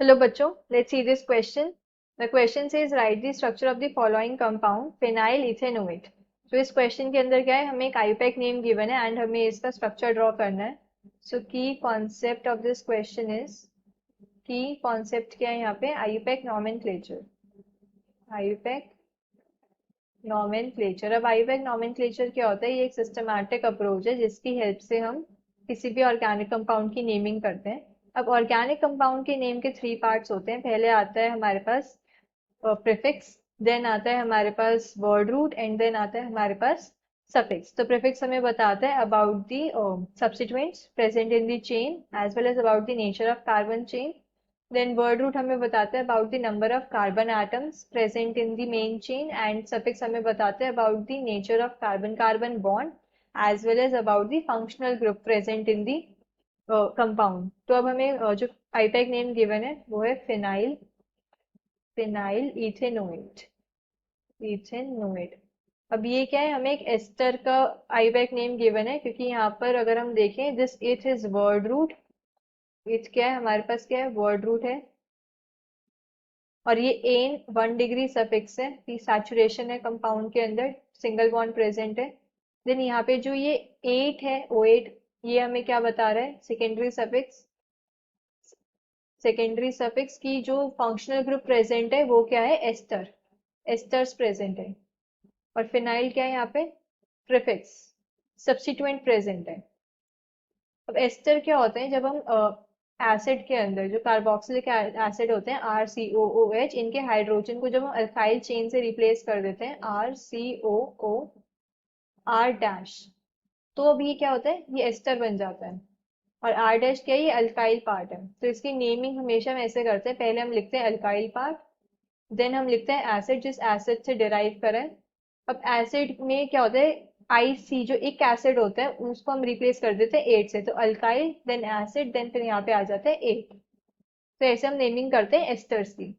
Hello बच्चों, let's see this question. The question says write the structure of the following compound phenyl ethanoate. तो इस question के अंदर क्या है, हमें एक आईयूपैक नेम गिवन है एंड हमें इसका स्ट्रक्चर ड्रॉ करना है. सो की concept of this question is, की कॉन्सेप्ट क्या है यहाँ पे, आईयूपैक नॉमेनक्लेचर. IUPAC nomenclature. अब आईयूपैक नॉमेनक्लेचर क्या होता है, ये एक सिस्टमैटिक अप्रोच है जिसकी हेल्प से हम किसी भी ऑर्गेनिक कंपाउंड की नेमिंग करते हैं. अब ऑर्गेनिक कंपाउंड के नेम के थ्री पार्ट्स होते हैं. पहले आता है हमारे पास प्रीफिक्स, देन आता है हमारे पास वर्ड रूट एंड देन आता है हमारे पास सफिक्स. तो प्रीफिक्स हमें बताता है about the substituents present in the chain as well as about the nature of carbon chain. Then word root हमें बताता है about the number of carbon atoms present in the main chain and suffix हमें बताते हैं about the nature of carbon carbon bond as well as about the functional group present in the compound. तो अब हमें जो IUPAC name given है वो है फिनाइल, फिनाइल इथेनोएट, इथेनोएट. अब ये क्या है, हमें एक एस्टर का आईपैक नेम गिवन है क्योंकि यहाँ पर अगर हम देखें दिस इथ इज वर्ड रूट. इथ क्या है हमारे पास, क्या है, वर्ड रूट है. और ये एन 1 डिग्री सफिक्स है, ये सैचुरेशन है कंपाउंड के अंदर, सिंगल बॉन्ड प्रेजेंट है. देन यहाँ पे जो ये 8 है, O8, ये हमें क्या बता रहा है, सेकेंडरी सफिक्स. सेकेंडरी सफिक्स की जो फंक्शनल ग्रुप प्रेजेंट है वो क्या है, एस्टर, एस्टर्स प्रेजेंट है. और फिनाइल क्या है यहाँ पे, प्रीफिक्स, सब्स्टिट्यूएंट प्रेजेंट है. अब एस्टर क्या होते हैं, जब हम एसिड के अंदर जो कार्बोक्सिलिक एसिड होते हैं RCOOH, इनके हाइड्रोजन को जब हम अल्काइल चेन से रिप्लेस कर देते हैं RCOOR डैश, तो अब ये क्या होता है, ये एस्टर बन जाता है. और R डैश क्या है, ये अल्काइल पार्ट है. तो इसकी नेमिंग हमेशा हम ऐसे करते हैं, पहले हम लिखते हैं अल्काइल पार्ट, देन हम लिखते हैं एसिड जिस एसिड से डिराइव करें. अब एसिड में क्या होता है, आई सी जो एक एसिड होता है उसको हम रिप्लेस कर देते हैं 8 से, तो अल्काइल देन एसिड देन फिर यहाँ पे आ जाता है 8. तो ऐसे हम नेमिंग करते हैं एस्टर्स की.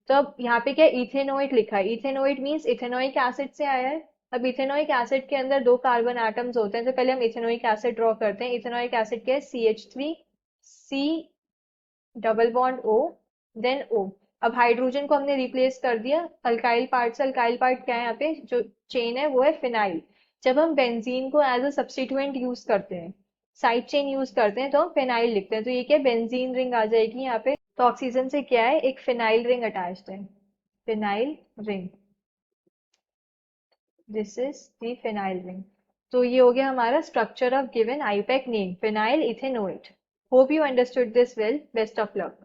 तो अब यहाँ पे क्या इथेनोइट लिखा है, इथेनोइट मीन्स इथेनोइक एसिड से आया है. अब इथेनोइक एसिड के अंदर दो कार्बन एटम्स होते हैं, तो पहले हम इथेनोइक एसिड ड्रॉ करते हैं. इथेनोइक एसिड क्या है, CH3, C double bond O, then O. अब हाइड्रोजन को हमने रिप्लेस कर दिया अल्काइल पार्ट से. अल्काइल पार्ट क्या है, यहाँ पे जो चेन है वो है फिनाइल. जब हम बेंजीन को एज अ सब्स्टिट्यूएंट यूज करते हैं, साइड चेन यूज करते हैं, तो हम फिनाइल लिखते हैं. तो ये क्या बेंजीन रिंग आ जाएगी यहाँ पे. तो ऑक्सीजन से क्या है, एक फिनाइल रिंग अटैच्ड है, phenyl ring. This is the phenyl ring. तो ये हो गया हमारा structure of given IUPAC name phenyl ethanoate. Hope you understood this well. Best of luck.